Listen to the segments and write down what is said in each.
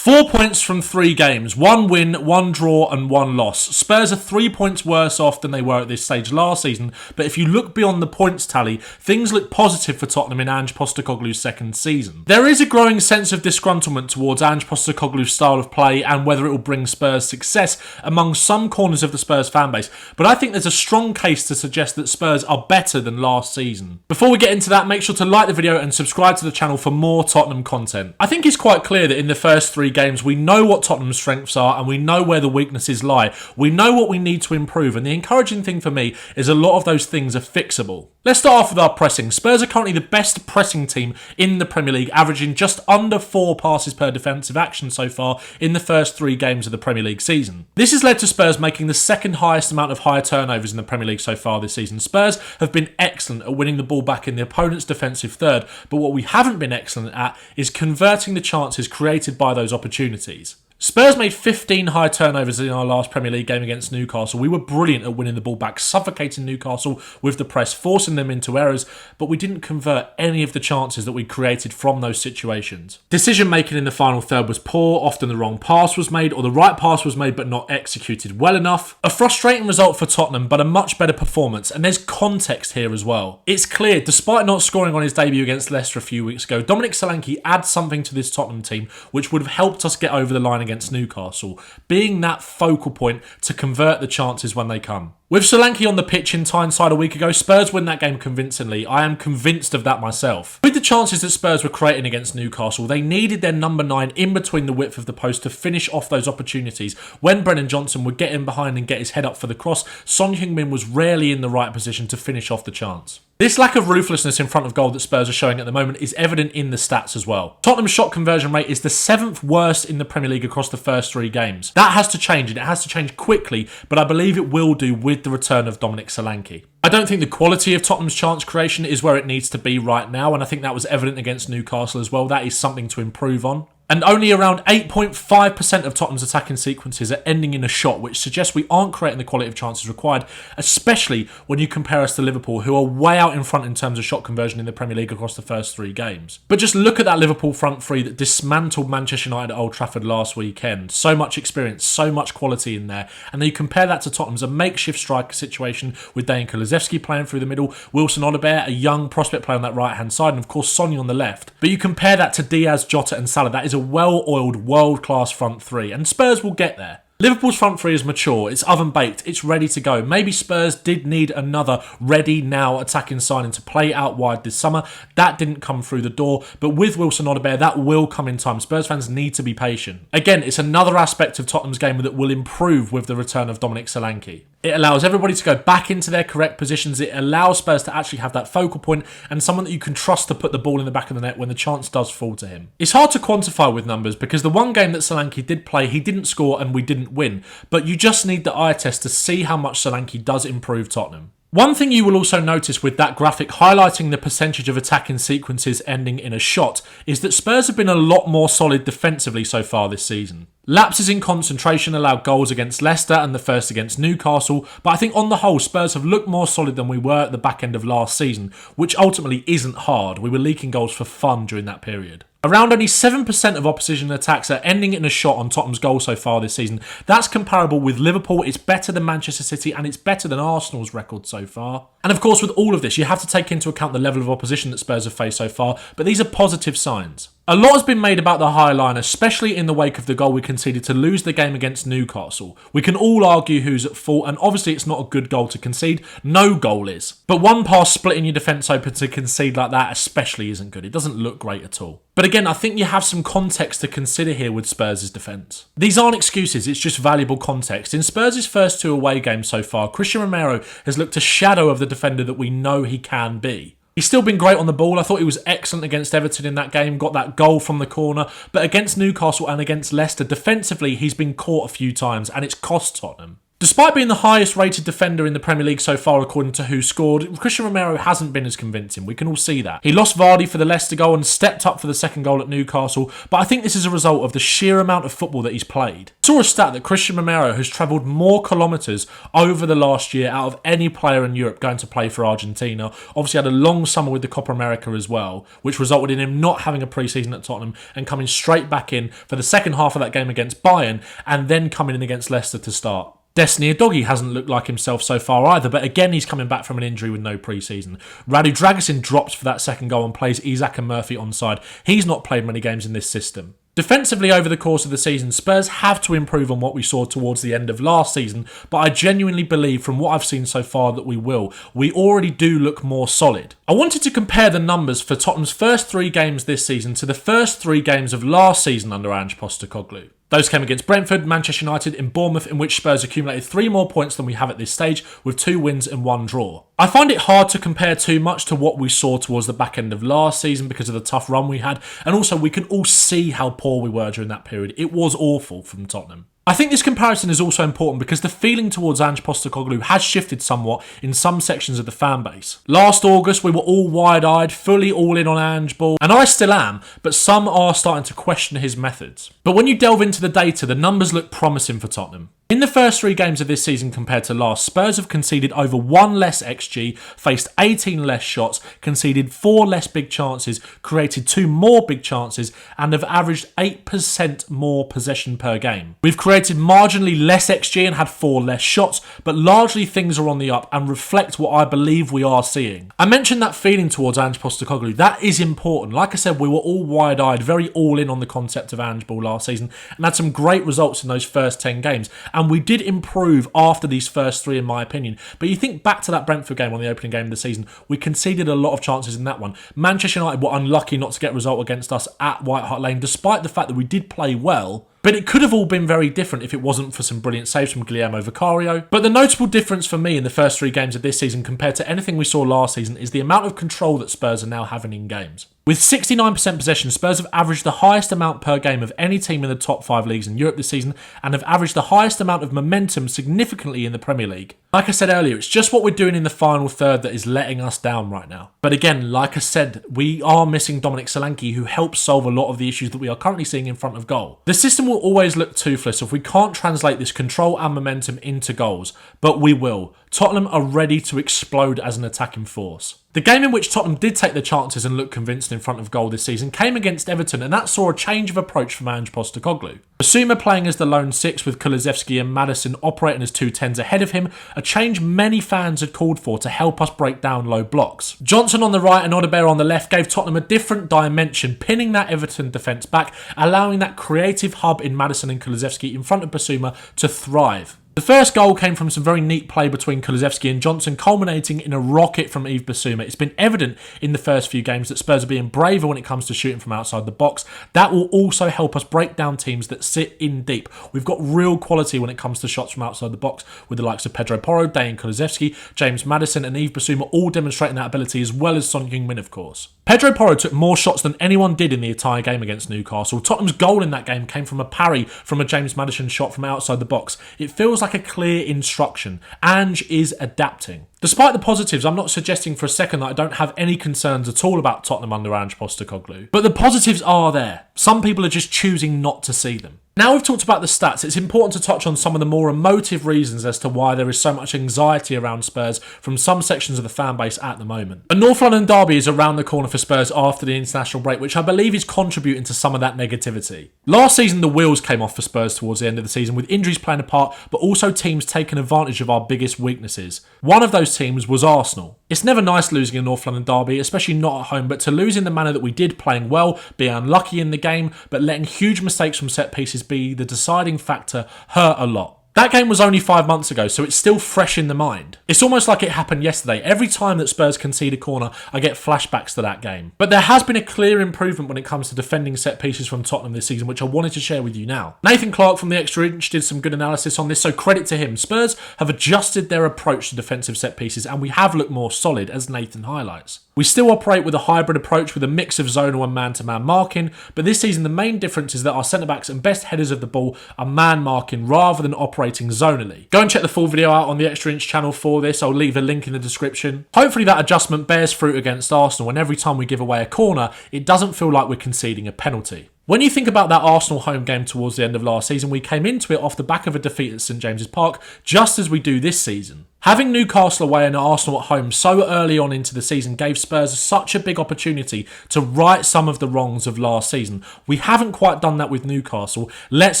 4 points from 3 games, 1 win, 1 draw and 1 loss. Spurs are 3 points worse off than they were at this stage last season, but if you look beyond the points tally, things look positive for Tottenham in Ange Postecoglou's second season. There is a growing sense of disgruntlement towards Ange Postecoglou's style of play and whether it will bring Spurs success among some corners of the Spurs fanbase, but I think there's a strong case to suggest that Spurs are better than last season. Before we get into that, make sure to like the video and subscribe to the channel for more Tottenham content. I think it's quite clear that in the first 3 games, we know what Tottenham's strengths are and we know where the weaknesses lie. We know what we need to improve, and the encouraging thing for me is a lot of those things are fixable. Let's start off with our pressing. Spurs are currently the best pressing team in the Premier League, averaging just under 4 passes per defensive action so far in the first 3 games of the Premier League season. This has led to Spurs making the second highest amount of high turnovers in the Premier League so far this season. Spurs have been excellent at winning the ball back in the opponent's defensive third, but what we haven't been excellent at is converting the chances created by those opportunities. Spurs made 15 high turnovers in our last Premier League game against Newcastle. We were brilliant at winning the ball back, suffocating Newcastle with the press, forcing them into errors, but we didn't convert any of the chances that we created from those situations. Decision making in the final third was poor, often the wrong pass was made, or the right pass was made but not executed well enough. A frustrating result for Tottenham, but a much better performance, and there's context here as well. It's clear, despite not scoring on his debut against Leicester a few weeks ago, Dominic Solanke adds something to this Tottenham team which would have helped us get over the line against Newcastle, being that focal point to convert the chances when they come. With Solanke on the pitch in Tyneside a week ago, Spurs win that game convincingly. I am convinced of that myself. With the chances that Spurs were creating against Newcastle, they needed their number 9 in between the width of the post to finish off those opportunities. When Brennan Johnson would get in behind and get his head up for the cross, Son Heung-Min was rarely in the right position to finish off the chance. This lack of ruthlessness in front of goal that Spurs are showing at the moment is evident in the stats as well. Tottenham's shot conversion rate is the 7th worst in the Premier League across the first 3 games. That has to change, and it has to change quickly, but I believe it will do with the return of Dominic Solanke. I don't think the quality of Tottenham's chance creation is where it needs to be right now, and I think that was evident against Newcastle as well. That is something to improve on. And only around 8.5% of Tottenham's attacking sequences are ending in a shot, which suggests we aren't creating the quality of chances required, especially when you compare us to Liverpool, who are way out in front in terms of shot conversion in the Premier League across the first 3 games. But just look at that Liverpool front 3 that dismantled Manchester United at Old Trafford last weekend. So much experience, so much quality in there. And then you compare that to Tottenham's a makeshift striker situation with Dejan Kulusevski playing through the middle, Wilson Odobert, a young prospect player on that right-hand side, and of course Sonny on the left. But you compare that to Diaz, Jota and Salah, that is a well-oiled, world-class front 3, and Spurs will get there. Liverpool's front 3 is mature, it's oven-baked, it's ready to go. Maybe Spurs did need another ready-now attacking signing to play out wide this summer. That didn't come through the door, but with Wilson Odobert, that will come in time. Spurs fans need to be patient. Again, it's another aspect of Tottenham's game that will improve with the return of Dominic Solanke. It allows everybody to go back into their correct positions. It allows Spurs to actually have that focal point and someone that you can trust to put the ball in the back of the net when the chance does fall to him. It's hard to quantify with numbers because the one game that Solanke did play, he didn't score and we didn't win. But you just need the eye test to see how much Solanke does improve Tottenham. One thing you will also notice with that graphic highlighting the percentage of attacking sequences ending in a shot is that Spurs have been a lot more solid defensively so far this season. Lapses in concentration allowed goals against Leicester and the first against Newcastle, but I think on the whole Spurs have looked more solid than we were at the back end of last season, which ultimately isn't hard. We were leaking goals for fun during that period. Around only 7% of opposition attacks are ending in a shot on Tottenham's goal so far this season. That's comparable with Liverpool, it's better than Manchester City, and it's better than Arsenal's record so far. And of course, with all of this, you have to take into account the level of opposition that Spurs have faced so far, but these are positive signs. A lot has been made about the high line, especially in the wake of the goal we conceded to lose the game against Newcastle. We can all argue who's at fault, and obviously it's not a good goal to concede. No goal is. But one pass splitting your defence open to concede like that especially isn't good. It doesn't look great at all. But again, I think you have some context to consider here with Spurs' defence. These aren't excuses, it's just valuable context. In Spurs' first 2 away games so far, Christian Romero has looked a shadow of the defender that we know he can be. He's still been great on the ball. I thought he was excellent against Everton in that game, got that goal from the corner. But against Newcastle and against Leicester, defensively, he's been caught a few times and it's cost Tottenham. Despite being the highest rated defender in the Premier League so far according to Who Scored, Christian Romero hasn't been as convincing. We can all see that. He lost Vardy for the Leicester goal and stepped up for the second goal at Newcastle, but I think this is a result of the sheer amount of football that he's played. I saw a stat that Christian Romero has travelled more kilometres over the last year out of any player in Europe going to play for Argentina. Obviously had a long summer with the Copa America as well, which resulted in him not having a pre-season at Tottenham and coming straight back in for the second half of that game against Bayern and then coming in against Leicester to start. Destiny Udogie hasn't looked like himself so far either, but again he's coming back from an injury with no pre-season. Radu Dragusin drops for that second goal and plays Isak and Murphy onside. He's not played many games in this system. Defensively over the course of the season, Spurs have to improve on what we saw towards the end of last season, but I genuinely believe from what I've seen so far that we will. We already do look more solid. I wanted to compare the numbers for Tottenham's first 3 games this season to the first 3 games of last season under Ange Postecoglou. Those came against Brentford, Manchester United and Bournemouth, in which Spurs accumulated 3 more points than we have at this stage, with 2 wins and 1 draw. I find it hard to compare too much to what we saw towards the back end of last season because of the tough run we had, and also we can all see how poor we were during that period. It was awful from Tottenham. I think this comparison is also important because the feeling towards Ange Postecoglou has shifted somewhat in some sections of the fan base. Last August we were all wide-eyed, fully all in on Ange Ball, and I still am, but some are starting to question his methods. But when you delve into the data, the numbers look promising for Tottenham. In the first 3 games of this season compared to last, Spurs have conceded over 1 less XG, faced 18 less shots, conceded 4 less big chances, created 2 more big chances, and have averaged 8% more possession per game. We've created marginally less XG and had 4 less shots, but largely things are on the up and reflect what I believe we are seeing. I mentioned that feeling towards Ange Postecoglou. That is important. Like I said, we were all wide-eyed, very all in on the concept of Ange Ball last season and had some great results in those first 10 games. And we did improve after these first 3 in my opinion. But you think back to that Brentford game on the opening game of the season, we conceded a lot of chances in that one. Manchester United were unlucky not to get a result against us at White Hart Lane, despite the fact that we did play well. But it could have all been very different if it wasn't for some brilliant saves from Guillermo Vicario. But the notable difference for me in the first 3 games of this season compared to anything we saw last season is the amount of control that Spurs are now having in games. With 69% possession, Spurs have averaged the highest amount per game of any team in the top 5 leagues in Europe this season and have averaged the highest amount of momentum significantly in the Premier League. Like I said earlier, it's just what we're doing in the final third that is letting us down right now. But again, like I said, we are missing Dominic Solanke, who helps solve a lot of the issues that we are currently seeing in front of goal. The system will always look toothless if we can't translate this control and momentum into goals, but we will. Tottenham are ready to explode as an attacking force. The game in which Tottenham did take the chances and look convinced in front of goal this season came against Everton, and that saw a change of approach from Ange Postecoglou. Basuma playing as the lone 6 with Kulusevski and Maddison operating as 2 10s ahead of him, a change many fans had called for to help us break down low blocks. Johnson on the right and Odebear on the left gave Tottenham a different dimension, pinning that Everton defence back, allowing that creative hub in Maddison and Kulusevski in front of Basuma to thrive. The first goal came from some very neat play between Kulusevski and Johnson, culminating in a rocket from Yves Basuma. It's been evident in the first few games that Spurs are being braver when it comes to shooting from outside the box. That will also help us break down teams that sit in deep. We've got real quality when it comes to shots from outside the box, with the likes of Pedro Porro, Dejan Kulusevski, James Maddison and Yves Basuma all demonstrating that ability, as well as Son Heung-Min, of course. Pedro Porro took more shots than anyone did in the entire game against Newcastle. Tottenham's goal in that game came from a parry from a James Maddison shot from outside the box. It feels like a clear instruction. Ange is adapting. Despite the positives, I'm not suggesting for a second that I don't have any concerns at all about Tottenham under Ange Postecoglou. But the positives are there. Some people are just choosing not to see them. Now we've talked about the stats, it's important to touch on some of the more emotive reasons as to why there is so much anxiety around Spurs from some sections of the fan base at the moment. A North London derby is around the corner for Spurs after the international break, which I believe is contributing to some of that negativity. Last season the wheels came off for Spurs towards the end of the season, with injuries playing a part, but also teams taking advantage of our biggest weaknesses. One of those teams was Arsenal. It's never nice losing a North London derby, especially not at home, but to lose in the manner that we did, playing well, be unlucky in the game, but letting huge mistakes from set pieces be the deciding factor, hurt a lot. That game was only 5 months ago, so it's still fresh in the mind. It's almost like it happened yesterday. Every time that Spurs concede a corner, I get flashbacks to that game. But there has been a clear improvement when it comes to defending set pieces from Tottenham this season, which I wanted to share with you now. Nathan Clark from the Extra Inch did some good analysis on this, so credit to him. Spurs have adjusted their approach to defensive set pieces, and we have looked more solid, as Nathan highlights. We still operate with a hybrid approach with a mix of zonal and man-to-man marking, but this season the main difference is that our centre-backs and best headers of the ball are man marking rather than operating zonally. Go and check the full video out on the Extra Inch channel for this. I'll leave a link in the description. Hopefully that adjustment bears fruit against Arsenal, and every time we give away a corner, it doesn't feel like we're conceding a penalty. When you think about that Arsenal home game towards the end of last season, we came into it off the back of a defeat at St James's Park, just as we do this season. Having Newcastle away and Arsenal at home so early on into the season gave Spurs such a big opportunity to right some of the wrongs of last season. We haven't quite done that with Newcastle. Let's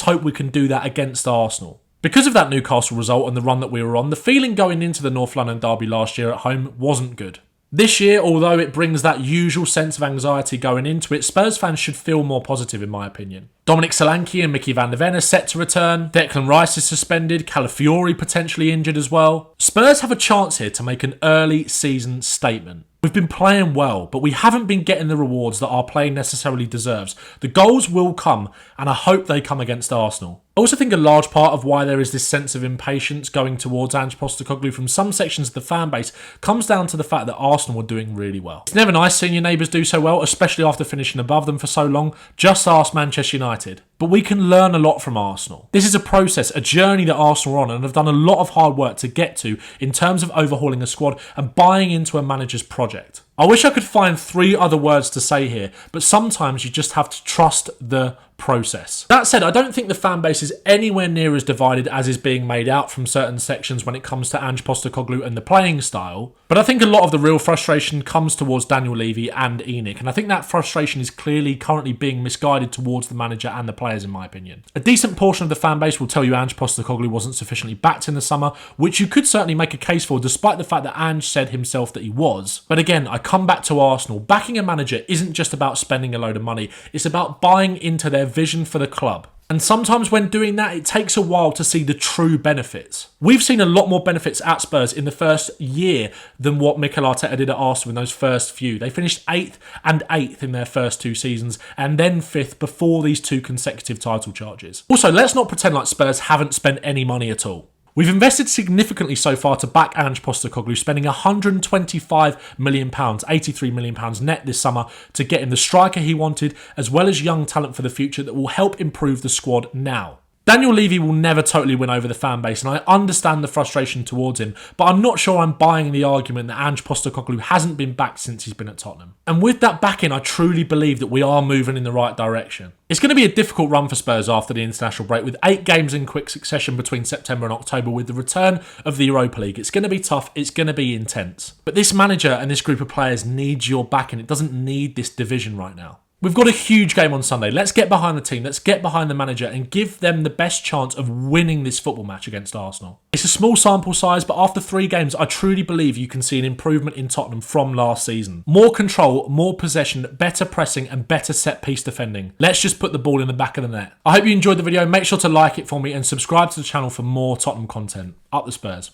hope we can do that against Arsenal. Because of that Newcastle result and the run that we were on, the feeling going into the North London derby last year at home wasn't good. This year, although it brings that usual sense of anxiety going into it, Spurs fans should feel more positive in my opinion. Dominic Solanke and Mickey van der Ven are set to return. Declan Rice is suspended. Calafiori potentially injured as well. Spurs have a chance here to make an early season statement. We've been playing well, but we haven't been getting the rewards that our play necessarily deserves. The goals will come, and I hope they come against Arsenal. I also think a large part of why there is this sense of impatience going towards Ange Postecoglou from some sections of the fan base comes down to the fact that Arsenal were doing really well. It's never nice seeing your neighbours do so well, especially after finishing above them for so long. Just ask Manchester United. But we can learn a lot from Arsenal. This is a process, a journey that Arsenal are on and have done a lot of hard work to get to in terms of overhauling a squad and buying into a manager's project. I wish I could find 3 other words to say here, but sometimes you just have to trust the process. That said, I don't think the fan base is anywhere near as divided as is being made out from certain sections when it comes to Ange Postecoglou and the playing style, but I think a lot of the real frustration comes towards Daniel Levy and ENIC, and I think that frustration is clearly currently being misguided towards the manager and the players in my opinion. A decent portion of the fan base will tell you Ange Postecoglou wasn't sufficiently backed in the summer, which you could certainly make a case for despite the fact that Ange said himself that he was. But again, I come back to Arsenal. Backing a manager isn't just about spending a load of money, it's about buying into their vision for the club. And sometimes when doing that, it takes a while to see the true benefits. We've seen a lot more benefits at Spurs in the first year than what Mikel Arteta did at Arsenal in those first few. They finished 8th and 8th in their first 2 seasons and then 5th before these 2 consecutive title charges. Also, let's not pretend like Spurs haven't spent any money at all. We've invested significantly so far to back Ange Postecoglou, spending £125 million, £83 million net this summer to get him the striker he wanted, as well as young talent for the future that will help improve the squad now. Daniel Levy will never totally win over the fan base, and I understand the frustration towards him, but I'm not sure I'm buying the argument that Ange Postecoglou hasn't been backed since he's been at Tottenham. And with that backing, I truly believe that we are moving in the right direction. It's going to be a difficult run for Spurs after the international break, with 8 games in quick succession between September and October with the return of the Europa League. It's going to be tough, it's going to be intense. But this manager and this group of players needs your backing. It doesn't need this division right now. We've got a huge game on Sunday. Let's get behind the team, let's get behind the manager and give them the best chance of winning this football match against Arsenal. It's a small sample size, but after 3 games, I truly believe you can see an improvement in Tottenham from last season. More control, more possession, better pressing and better set-piece defending. Let's just put the ball in the back of the net. I hope you enjoyed the video. Make sure to like it for me and subscribe to the channel for more Tottenham content. Up the Spurs.